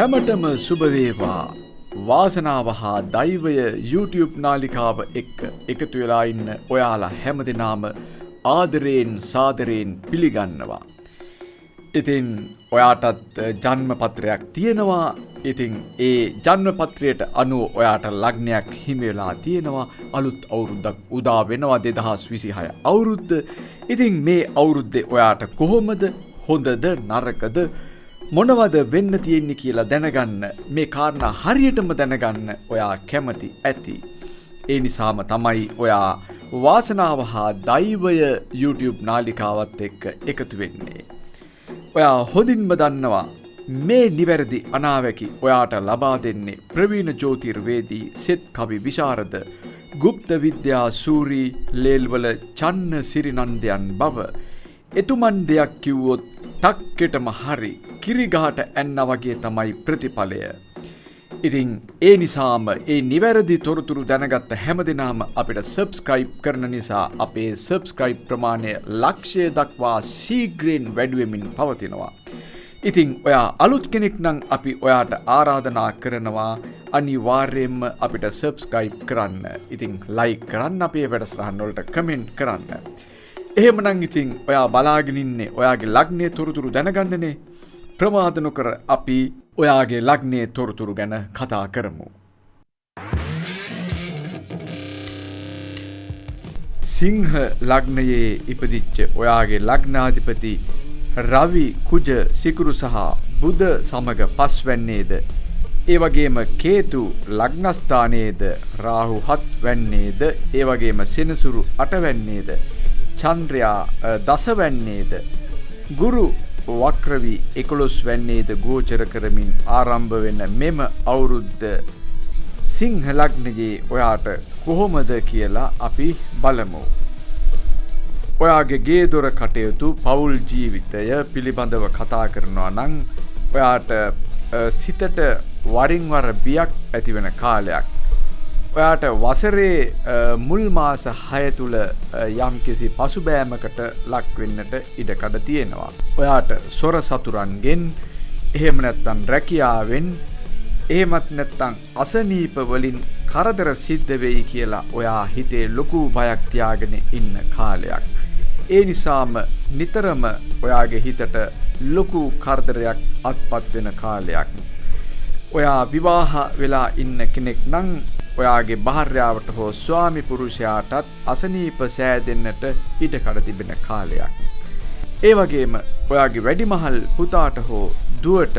හැමටම සුබ වේවා. වාසනාව හා දෛවය YouTube නාලිකාව එක්ක එකතු වෙලා ඉන්න ඔයාලා හැමදෙනාම ආදරයෙන් සාදරයෙන් පිළිගන්නවා. ඉතින් ඔයාටත් ජන්මපත්‍රයක් තියෙනවා. ඉතින් ඒ ජන්මපත්‍රයට අනුව ඔයාට ලග්නයක් හිමි වෙලා තියෙනවා. අලුත් අවුරුද්දක් උදා වෙනවා 2026 අවුරුද්ද. ඉතින් මේ අවුරුද්දේ ඔයාට කොහොමද? හොඳද නරකද? මොනවද වෙන්න තියෙන්නේ කියලා දැනගන්න, මේ කාරණා හරියටම දැනගන්න ඔයා කැමති ඇති. ඒ නිසාම තමයි ඔයා වාසනාව හා දෛවය YouTube නාලිකාවත් එක්ක එකතු වෙන්නේ. ඔයා හොඳින්ම දන්නවා මේ නිවැරදි අනාවැකි ඔයාට ලබා දෙන්නේ ප්‍රවීණ ජ්‍යොතිර්වේදී, සෙත් කවි විශාරද, ගුප්ත විද්‍යා සූරි ලේල්වල චන්න සිරිනන්දයන් බව. එතුමන් දෙයක් කිව්වොත් ටක්කෙටම හරි, කිරිගහට ඇන්න වගේ තමයි ප්‍රතිඵලය. ඉතින් ඒ නිසාම ඒ නිවැරදි තොරතුරු දැනගත්ත හැමදෙනාම අපිට සබ්ස්ක්‍රයිබ් කරන නිසා අපේ සබ්ස්ක්‍රයිබ් ප්‍රමාණය ලක්ෂය දක්වා ශීඝ්‍රයෙන් වැඩිවෙමින් පවතිනවා. ඉතින් ඔයා අලුත් කෙනෙක් නම් අපි ඔයාට ආරාධනා කරනවා අනිවාර්යයෙන්ම අපිට සබ්ස්ක්‍රයිබ් කරන්න. ඉතින් ලයික් කරන්න, අපේ වැඩසටහන් වලට කමෙන්ට් කරන්න. එහෙමනම් ඉතින් ඔයා බලාගෙන ඉන්නේ ඔයාගේ ලග්නයේ තොරතුරු දැනගන්නනේ. ප්‍රමාද නොකර අපි ඔයාගේ ලග්නයේ තොරතුරු ගැන කතා කරමු. සිංහ ලග්නයේ ඉපදිච්ච ඔයාගේ ලග්නාධිපති රවි, කුජ, සිකුරු සහ බුධ සමග පස්වැන්නේද, ඒ වගේම කේතු ලග්නස්ථානයේද, රාහු 7 වැන්නේද, ඒ වගේම සෙනසුරු 8 වැන්නේද, චන්ද්‍රයා 10 වැන්නේද, ගුරු වක්‍රවි 11 වැන්නේද ගෝචර කරමින් ආරම්භ වෙන මෙම අවුරුද්ද සිංහ ලග්නයේ ඔයාට කොහොමද කියලා අපි බලමු. ඔයාගේ ගේ දොර කටයුතු, පවුල් ජීවිතය පිළිබඳව කතා කරනවා නම් ඔයාට සිතට වරින් වර බියක් ඇති වෙන කාලයක්. ඔයාට වසරේ මුල් මාස 6 තුල යම්කිසි පසුබෑමකට ලක් වෙන්නට ඉඩකඩ තියෙනවා. ඔයාට සොර සතුරන්ගෙන්, එහෙම නැත්නම් රැකියාවෙන්, එහෙමත් නැත්නම් අසනීප වලින් කරදර සිද්ධ වෙයි කියලා ඔයා හිතේ ලොකු බයක් තියාගෙන ඉන්න කාලයක්. ඒ නිසාම නිතරම ඔයාගේ හිතට ලොකු කරදරයක් අත්පත් වෙන කාලයක්. ඔයා විවාහ වෙලා ඉන්න කෙනෙක් නම් ඔයාගේ භාර්යාවට හෝ ස්වාමි පුරුෂයාටත් අසනීප සෑදෙන්නට ඉඩකඩ තිබෙන කාලයක්. ඒ වගේම ඔයාගේ වැඩිමහල් පුතාට හෝ දුවට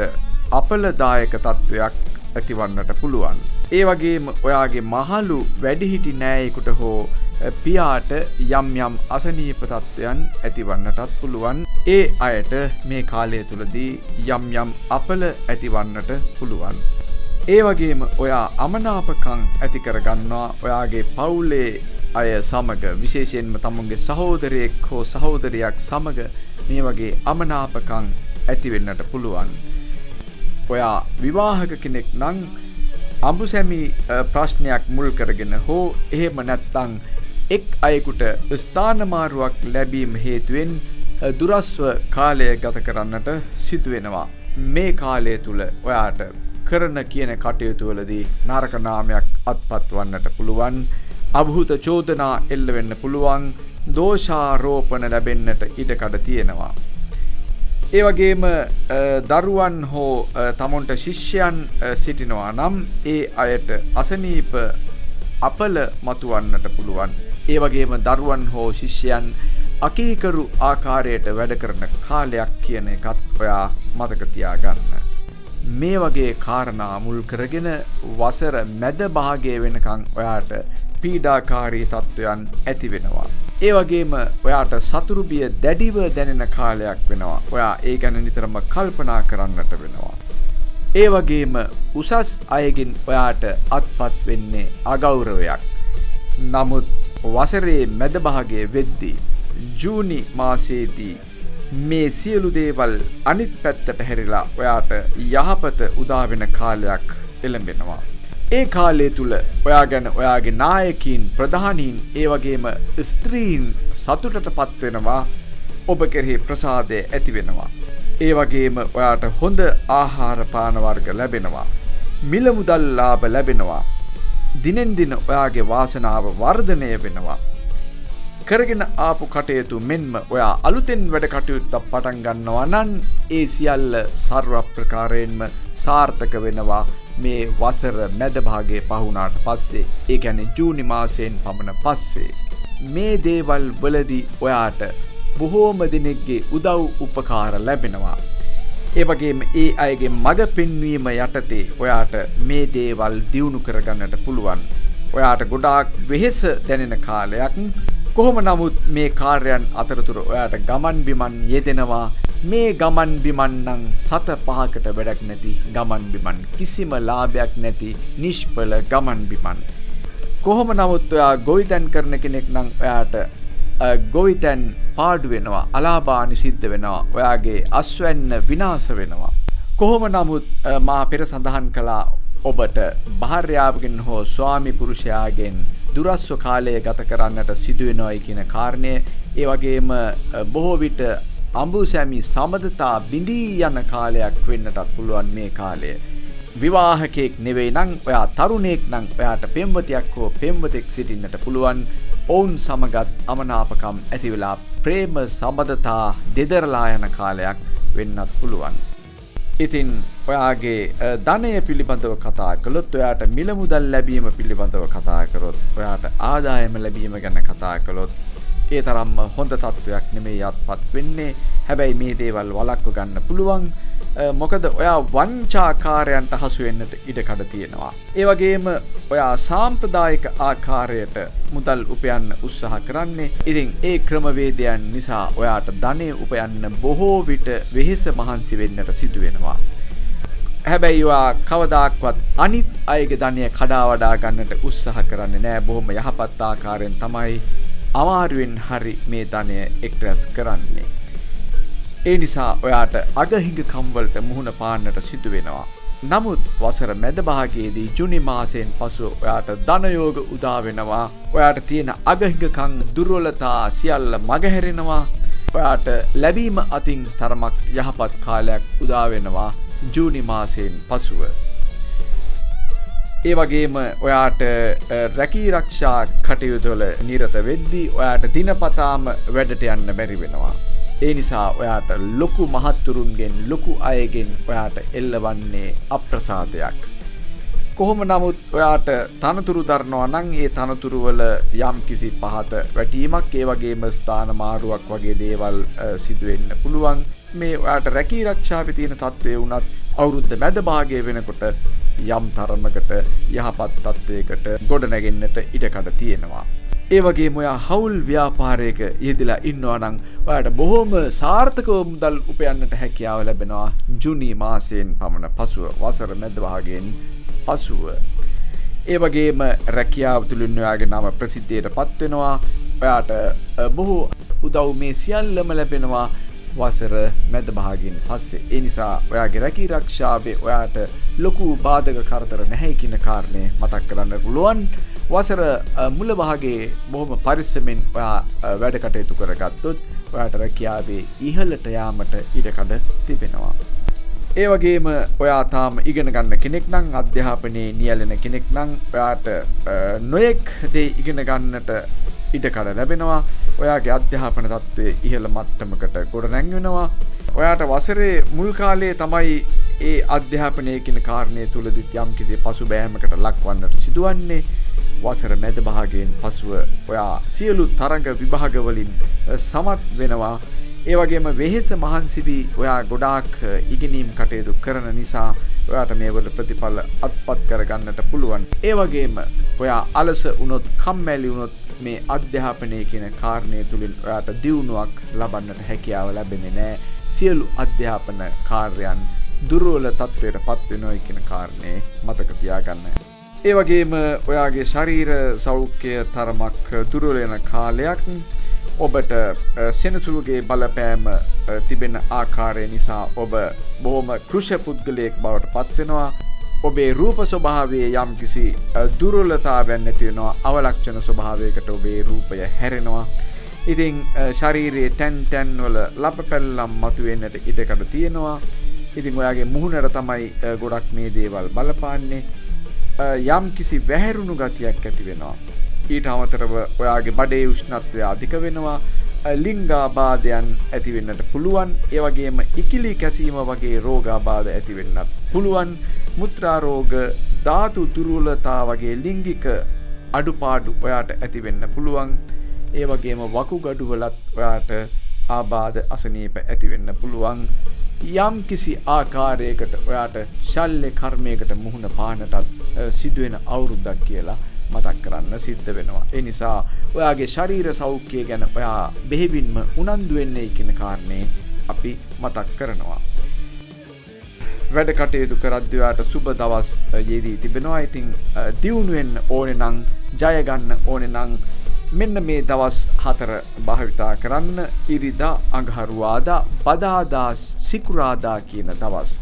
අපලදායක තත්වයක් ඇතිවන්නට පුළුවන්. ඒ වගේම ඔයාගේ මහලු වැඩිහිටි නෑයෙකුට හෝ පියාට යම් යම් අසනීප තත්වයන් ඇතිවන්නටත් පුළුවන්. ඒ අයට මේ කාලය තුලදී යම් යම් අපල ඇතිවන්නට පුළුවන්. ඒ වගේම ඔයා අමනාපකම් ඇති කරගන්නවා ඔයාගේ පවුලේ අය සමග, විශේෂයෙන්ම තමුන්ගේ සහෝදරයෙක් හෝ සහෝදරියක් සමග මේ වගේ අමනාපකම් ඇති වෙන්නට පුළුවන්. ඔයා විවාහක කෙනෙක් නම් අඹුසැමි ප්‍රශ්නයක් මුල් කරගෙන හෝ එහෙම නැත්නම් එක් අයෙකුට ස්ථානමාරුවක් ලැබීම හේතුවෙන් දුරස්ව කාලය ගත කරන්නට සිදු වෙනවා. මේ කාලය තුල ඔයාට කරන කියන කටයුතු වලදී නරක නාමයක් අත්පත් වන්නට පුළුවන්. අභූත චෝදනා එල්ල වෙන්න පුළුවන්. දෝෂාරෝපණ ලැබෙන්නට ඉඩකඩ තියෙනවා. ඒ වගේම දරුවන් හෝ තමන්ට ශිෂ්‍යයන් සිටිනවා නම් ඒ අයට අසනීප අපල මතුවන්නට පුළුවන්. ඒ වගේම දරුවන් හෝ ශිෂ්‍යයන් අකීකරු ආකාරයට වැඩ කරන කාලයක් කියන එකත් ඔයා මතක තියාගන්න. මේ වගේ කාරණා මුල් කරගෙන වසර මැද භාගයේ වෙනකන් ඔයාට පීඩාකාරී තත්ත්වයන් ඇති වෙනවා. ඒ වගේම ඔයාට සතුරු බිය දැඩිව දැනෙන කාලයක් වෙනවා. ඔයා ඒ ගැන නිතරම කල්පනා කරන්නට වෙනවා. ඒ වගේම උසස් අයගෙන් ඔයාට අත්පත් වෙන්නේ අගෞරවයක්. නමුත් වසරේ මැද භාගයේ වෙද්දී ජූනි මාසයේදී මේ සියලු දේවල් අනිත් පැත්තට හැරිලා ඔයාට යහපත උදා වෙන කාලයක් එළඹෙනවා. ඒ කාලය තුල ඔයා ගැන ඔයාගේ නායකයින්, ප්‍රධානීන්, ඒ වගේම ස්ත්‍රීන් සතුටටපත් වෙනවා. ඔබ කෙරෙහි ප්‍රසාදය ඇති වෙනවා. ඒ වගේම ඔයාට හොඳ ආහාර පාන වර්ග ලැබෙනවා. මිල මුදල් ලාභ ලැබෙනවා. දිනෙන් දින ඔයාගේ වාසනාව වර්ධනය වෙනවා. කරගෙන ආපු කටයුතු මෙන්ම ඔයා අලුතෙන් වැඩ කටයුත්තක් පටන් ගන්නවා නම් ඒ සියල්ල සර්ව ප්‍රකාරයෙන්ම සාර්ථක වෙනවා මේ වසර මැද භාගයේ පහුණාට පස්සේ. ඒ කියන්නේ ජූනි මාසයෙන් පමණ පස්සේ. මේ දේවල් වලදී ඔයාට බොහෝම දිනෙකගේ උදව් උපකාර ලැබෙනවා. ඒ වගේම ඒ අයගේ මඟ පෙන්වීම යටතේ ඔයාට මේ දේවල් දියුණු කරගන්නට පුළුවන්. ඔයාට ගොඩාක් වෙහෙස දැනෙන කාලයක්. කොහොම නමුත් මේ කාර්යයන් අතරතුර ඔයාට ගමන් බිමන් යෙදෙනවා. මේ ගමන් බිමන් නම් සත පහකට වැඩක් නැති ගමන් බිමන්. කිසිම ලාභයක් නැති නිෂ්ඵල ගමන් බිමන්. කොහොම නමුත් ඔයා ගොවිතැන් කරන කෙනෙක් නම් ඔයාට ගොවිතැන් පාඩු වෙනවා. අලාභානි සිද්ධ වෙනවා. ඔයාගේ අස්වැන්න විනාශ වෙනවා. කොහොම නමුත් මා පෙර සඳහන් කළා ඔබට භාර්යාවගෙන් හෝ ස්වාමි පුරුෂයාගෙන් දුරස්ව කාලය ගත කරන්නට සිදුවෙනවයි කියන කාරණය. ඒ වගේම බොහෝ විට අඹුසැමි සමදතා බිඳී යන කාලයක් වෙන්නටත් පුළුවන් මේ කාලය. විවාහකෙක් නෙවෙයි නම් ඔයා තරුණයෙක් නම් ඔයාට පෙම්වතියක් හෝ පෙම්වතෙක් සිටින්නට පුළුවන්. ඔවුන් සමගත් අමනාපකම් ඇති වෙලා ප්‍රේම සම්බන්ධතා දෙදරලා යන කාලයක් වෙන්නත් පුළුවන්. ඉතින් ඔයාගේ ධනය පිළිබඳව කතා කළොත්, ඔයාට මිල මුදල් ලැබීම පිළිබඳව කතා කරොත්, ඔයාට ආදායම ලැබීම ගැන කතා කළොත් ඒ තරම්ම හොඳ තත්වයක් නෙමෙයි යත්පත් වෙන්නේ. හැබැයි මේ දේවල් වළක්ව ගන්න පුළුවන්. මොකද ඔයා වංචාකාරයන්ට හසු වෙන්නට ඉඩකඩ තියෙනවා. ඒ වගේම ඔයා සාම්ප්‍රදායික ආකාරයට මුදල් උපයන්න උත්සාහ කරන්නේ. ඉතින් ඒ ක්‍රමවේදයන් නිසා ඔයාට ධනෙ උපයන්න බොහෝ විට වෙහෙස මහන්සි වෙන්නට සිදු වෙනවා. හැබැයි ඔයා කවදාක්වත් අනිත් අයගේ ධනය කඩා වඩා ගන්නට උත්සාහ කරන්නේ නැහැ. බොහොම යහපත් ආකාරයෙන් තමයි අමාරුවෙන් හරි මේ ධනය එක්රැස් කරන්නේ. ඒ නිසා ඔයාට අගහිඟකම් වලට මුහුණ පාන්නට සිදු වෙනවා. නමුත් වසර මැද භාගයේදී ජුනි මාසයෙන් පසු ඔයාට ධනයෝග උදා වෙනවා. ඔයාට තියෙන අගහිඟකම් දුර්වලතා සියල්ල මගහැරෙනවා. ඔයාට ලැබීම අතින් තරමක් යහපත් කාලයක් උදා වෙනවා ජූනි මාසයෙන් පසුව. ඒ වගේම ඔයාට රැකී රක්ෂා කටයුතු වල නිරත වෙද්දී ඔයාට දිනපතාම වැඩට යන්න බැරි වෙනවා. ඒ නිසා ඔයාට ලොකු මහත්තුරුන්ගෙන් ලොකු අයගෙන් ඔයාට එල්ලවන්නේ අප්‍රසාදයක්. කොහොම නමුත් ඔයාට තනතුරු දරනවා නම් ඒ තනතුරු වල යම් කිසි පහත වැටීමක්, ඒ වගේම ස්ථාන මාරුවක් වගේ දේවල් සිදු වෙන්න පුළුවන්. මේ ඔයාට රැකී රක්ෂාවේ තියෙන තත්ත්වය වුණත් අවුරුද්ද මැද භාගය වෙනකොට යම් තරමකට යහපත් තත්ත්වයකට ගොඩනැගෙන්නට ඉඩකඩ තියෙනවා. ඒ වගේම ඔයා හවුල් ව්‍යාපාරයක යෙදලා ඉන්නවා නම් ඔයාට බොහොම සාර්ථකව මුදල් උපයන්නට හැකියාව ලැබෙනවා ජූනි මාසයෙන් පමණ පසුව, වසර මැද භාගයෙන් පසුව. ඒ වගේම රැකියාව තුලින් ඔයාගේ නම ප්‍රසිද්ධියට පත් වෙනවා. ඔයාට බොහෝ උදව් මේ සියල්ලම ලැබෙනවා වසර මැද භාගයෙන් පස්සේ. ඒ නිසා ඔයාගේ රැකී රක්ෂාවේ ඔයාට ලොකු බාධක කරදර නැහැ කියන කාරණේ මතක් කරගන්න පුළුවන්. වසර මුල භාගයේ බොහොම පරිස්සමෙන් ඔයා වැඩ කටයුතු කරගත්තොත් ඔයාට රැකියාවේ ඉහළට යාමට ඉඩකඩ තිබෙනවා. ඒ වගේම ඔයා තාම ඉගෙන ගන්න කෙනෙක් නම්, අධ්‍යාපනයේ නියැලෙන කෙනෙක් නම් ඔයාට නොයෙක් දේ ඉගෙන ගන්නට ඉඩකඩ ලැබෙනවා. ඔයාගේ අධ්‍යාපන තත්ත්වය ඉහළ මට්ටමකට ගොඩනැගෙනවා. ඔයාට වසරේ මුල් කාලයේ තමයි ඒ අධ්‍යාපනය කියන කාරණය තුලදී යම් කිසි පසුබෑමකට ලක්වන්නට සිදුවන්නේ. වසර මැද භාගයෙන් පසුව ඔයා සියලු තරඟ විභාග වලින් සමත් වෙනවා. ඒ වගේම වෙහෙස මහන්සි වී ඔයා ගොඩාක් ඉගෙනීම් කටයුතු කරන නිසා ඔයාට මේවල ප්‍රතිඵල අත්පත් කරගන්නට පුළුවන්. ඒ වගේම ඔයා අලස වුණොත්, කම්මැලි වුණොත් මේ අධ්‍යාපනය කියන කාරණය තුලින් ඔයාට දියුණුවක් ලබන්නට හැකියාව ලැබෙන්නේ නැහැ. සියලු අධ්‍යාපන කාර්යයන් දුර්වල තත්ත්වයට පත් වෙනවා කියන කාරණේ මතක තියාගන්න. ඒ වගේම ඔයාගේ ශරීර සෞඛ්‍ය තරමක් දුර්වල වෙන කාලයක්. ඔබට සෙනසුරුගේ බලපෑම තිබෙන ආකාරය නිසා ඔබ බොහොම කෘෂ පුද්ගලයෙක් බවට පත් වෙනවා. ඔබේ රූප ස්වභාවයේ යම් කිසි දුර්වලතාවයක් නැති වෙනවා. අවලක්ෂණ ස්වභාවයකට ඔබේ රූපය හැරෙනවා. ඉතින් ශරීරයේ තැන් වල ලප පැල්ලම් මතුවෙන්නට ඉඩකඩ තියෙනවා. ඉතින් ඔයාගේ මුහුණට තමයි ගොඩක් මේ දේවල් බලපාන්නේ. යම් කිසි වැහැරුණු ගතියක් ඇති වෙනවා. ඊට අමතරව ඔයාගේ බඩේ උෂ්ණත්වය අධික වෙනවා. ලිංගාබාධයන් ඇති වෙන්නට පුළුවන්. ඒ වගේම ඉකිලි කැසීම වගේ රෝගාබාධ ඇති වෙන්නත් පුළුවන්. මුත්‍රා රෝග, ධාතු දුර්වලතා වගේ ලිංගික අඩුපාඩු ඔයාට ඇති වෙන්න පුළුවන්. ඒ වගේම වකුගඩු වලත් ඔයාට ආබාධ අසනීප ඇති වෙන්න පුළුවන්. යම් කිසි ආකාරයකට ඔයාට ශල්‍ය කර්මයකට මුහුණ පාන්නටත් සිදුවෙන අවුරුද්දක් කියලා මතක් කරන්න සිද්ධ වෙනවා. ඒ නිසා ඔයාගේ ශරීර සෞඛ්‍යය ගැන ඔයා බෙහෙවින්ම උනන්දු වෙන්නේ කියන කාරණේ අපි මතක් කරනවා. වැඩ කටයුතු කරද්දී ඔයාට සුබ දවස් යෙදී තිබෙනවා. ඉතින් දියුණු වෙන්න ඕනේ නම්, ජය ගන්න ඕනේ නම් මෙන්න මේ දවස් 4 භාවිතා කරන්න. ඉරිදා, අඟහරුවාදා, බදාදා, සිකුරාදා කියන දවස්.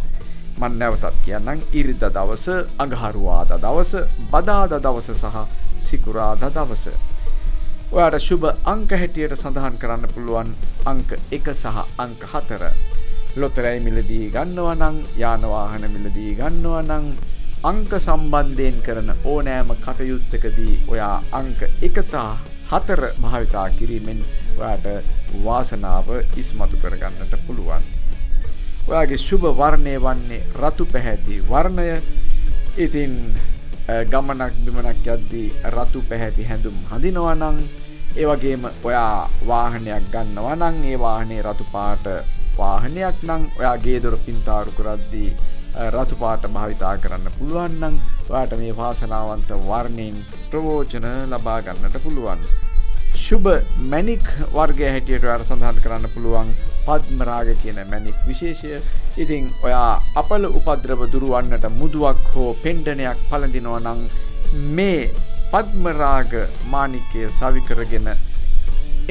මම නැවතත් කියන්නම්. ඉරිදා දවස, අඟහරුවාදා දවස, බදාදා දවස සහ සිකුරාදා දවස. ඔයාට සුබ අංක හැටියට සඳහන් කරන්න පුළුවන් අංක 1 සහ අංක 4. ලොතරැයි මිලදී ගන්නවා නම්, යාන වාහන මිලදී ගන්නවා නම්, අංක සම්බන්ධයෙන් කරන ඕනෑම කටයුත්තකදී ඔයා අංක 1 සහ 4 භාවිතා කිරීමෙන් ඔයාට වාසනාව ඉස්මතු කරගන්නට පුළුවන්. ඔයාගේ සුබ වර්ණය වන්නේ රතු පැහැති වර්ණය. ඉතින් ගමනක් බිමනක් යද්දී රතු පැහැති හැඳුම් හඳිනවා නම්, ඒ වගේම ඔයා වාහනයක් ගන්නවා නම්, ඒ වාහනේ රතු පාට වාහනයක් නම් ඔයා ගේ දොර පින්තාරු කරද්දී රතු පාට භාවිතා කරන්න පුළුවන් නම් ඔයාට මේ වාසනාවන්ත වර්ණයෙන් ප්‍රයෝජන ලබා ගන්නට පුළුවන්. සුබ මැණික් වර්ගය හැටියට ඔයාට සඳහන් කරන්න පුළුවන් පද්ම රාග කියන මැණික් විශේෂය. ඉතින් ඔයා අපල උපද්‍රව දුරවන්නට මුදුවක් හෝ පෙන්ඩනයක් පළඳිනවා නම් මේ පද්ම රාග මාණිකය සවි කරගෙන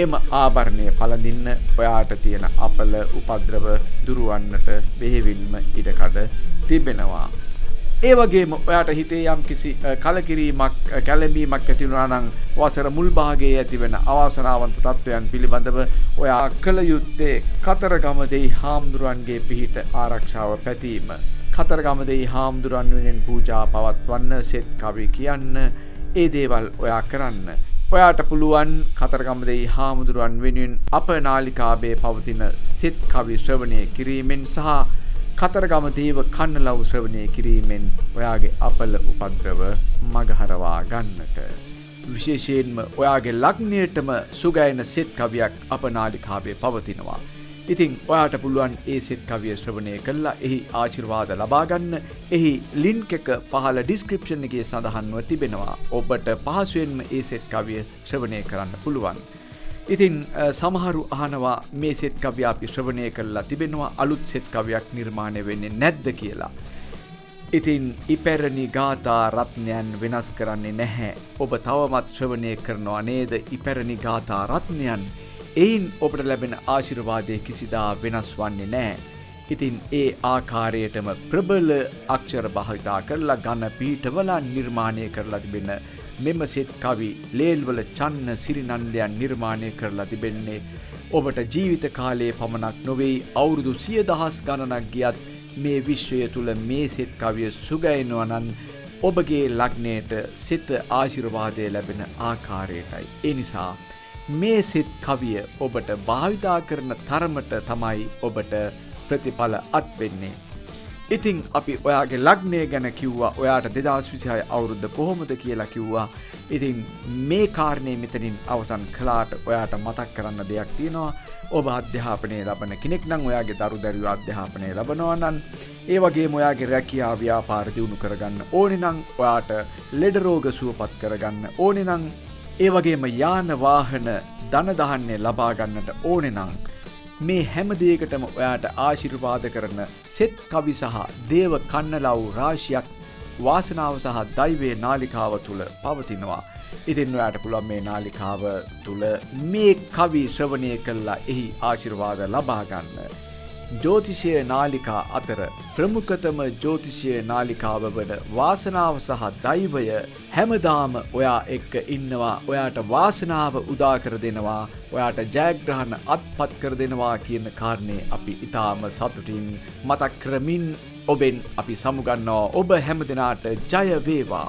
එම ආභරණය පළඳින්න ඔයාට තියෙන අපල උපද්‍රව දුරවන්නට බෙහෙවින්ම ඉඩකඩ තිබෙනවා. ඒ වගේම ඔයාට හිතේ යම් කිසි කලකිරීමක්, කැළඹීමක් ඇති වුණා නම් වසර මුල් භාගයේ ඇතිවන අවාසනාවන්ත තත්වයන් පිළිබඳව ඔයා කළ යුත්තේ කතරගම දෙහි හාමුදුරන්ගේ පිහිට ආරක්ෂාව පැතීම. කතරගම දෙහි හාමුදුරන් වෙනුවෙන් පූජා පවත්වන්න, සෙත් කවි කියන්න, ඒ දේවල් ඔයා කරන්න. ඔයාට පුළුවන් කතරගම දෙහි හාමුදුරන් වෙනුවෙන් අප නාලිකාවේ පවතින සෙත් කවි ශ්‍රවණය කිරීමෙන් සහ කතරගම දේව කන්නලව් ශ්‍රවණය කිරීමෙන් ඔයාගේ අපල උපද්‍රව මගහරවා ගන්නට. විශේෂයෙන්ම ඔයාගේ ලග්නයටම සුගයන සෙත් කවියක් අප නාලිකාවේ පවතිනවා. ඉතින් ඔයාට පුළුවන් ඒ සෙත් කවිය ශ්‍රවණය කළා එහි ආශිර්වාද ලබා ගන්න. එහි ලින්ක් එක පහළ ඩිස්ක්‍රිප්ෂන් එකේ සඳහන්ව තිබෙනවා. ඔබට පහසුවෙන්ම ඒ සෙත් කවිය ශ්‍රවණය කරන්න පුළුවන්. ඉතින් සමහරු අහනවා මේ සෙත් කවිය අපි ශ්‍රවණය කළා තිබෙනවා, අලුත් සෙත් කවියක් නිර්මාණය වෙන්නේ නැද්ද කියලා. ඉතින් ඉපැරණි ගාථා රත්නයන් වෙනස් කරන්නේ නැහැ. ඔබ තවමත් ශ්‍රවණය කරනවා නේද ඉපැරණි ගාථා රත්නයන්? එයින් ඔබට ලැබෙන ආශිර්වාදය කිසිදා වෙනස් වන්නේ නැහැ. ඉතින් ඒ ආකාරයටම ප්‍රබල අක්ෂර භාවිතා කරලා ඝන පීඨවල නිර්මාණය කරලා තිබෙන මෙම සෙත් කවි ලේල්වල චන්න සිරිනන්දයන් නිර්මාණය කරලා තිබෙන්නේ ඔබට ජීවිත කාලයේ පමණක් නොවේ, අවුරුදු 100,000 ගණනක් ගියත් මේ විශ්වය තුල මේ සෙත් කවිය සුගයනවා නම් ඔබගේ ලග්නයට සෙත ආශිර්වාදය ලැබෙන ආකාරයටයි. ඒ නිසා මේ සෙත් කවිය ඔබට භාවිතා කරන තරමට තමයි ඔබට ප්‍රතිඵල අත් වෙන්නේ. ඉතින් අපි ඔයාගේ ලග්නය ගැන කිව්වා, ඔයාට 2026 අවුරුද්ද කොහොමද කියලා කිව්වා. ඉතින් මේ කාරණේ මෙතනින් අවසන් කළාට ඔයාට මතක් කරන්න දෙයක් තියෙනවා. ඔබ අධ්‍යාපනය ලබන කෙනෙක් නම් ඔයාගේ දරුදරුවෝ අධ්‍යාපනය ලබනවා නම්, ඒ වගේම ඔයාගේ රැකියාව ව්‍යාපාර දියුණු කරගන්න ඕනේ නම්, ඔයාට ලෙඩ රෝග සුවපත් කරගන්න ඕනේ නම්, ඒ වගේම යාන වාහන ධන ධාන්‍ය ලබා ගන්නට ඕනේ නම් මේ හැම දෙයකටම ඔයාට ආශිර්වාද කරන සෙත් කවි සහ දේව කන්නලව් රාශියක් වාසනාව සහ දෛවයේ නාලිකාව තුල පවතිනවා. ඉතින් ඔයාට පුළුවන් මේ නාලිකාව තුල මේ කවි ශ්‍රවණය කළා එහි ආශිර්වාද ලබා ගන්න. ජ්‍යෝතිෂය නාලිකා අතර ප්‍රමුඛතම ජ්‍යෝතිෂය නාලිකාව වන වාසනාව සහ දෛවය හැමදාම ඔයා එක්ක ඉන්නවා. ඔයාට වාසනාව උදා කර දෙනවා. ඔයාට ජයග්‍රහණ අත්පත් කර දෙනවා කියන කාරණේ අපි ඊටාම සතුටින් මතක් කරමින් ඔබෙන් අපි සමුගන්නවා. ඔබ හැමදෙනාට ජය වේවා.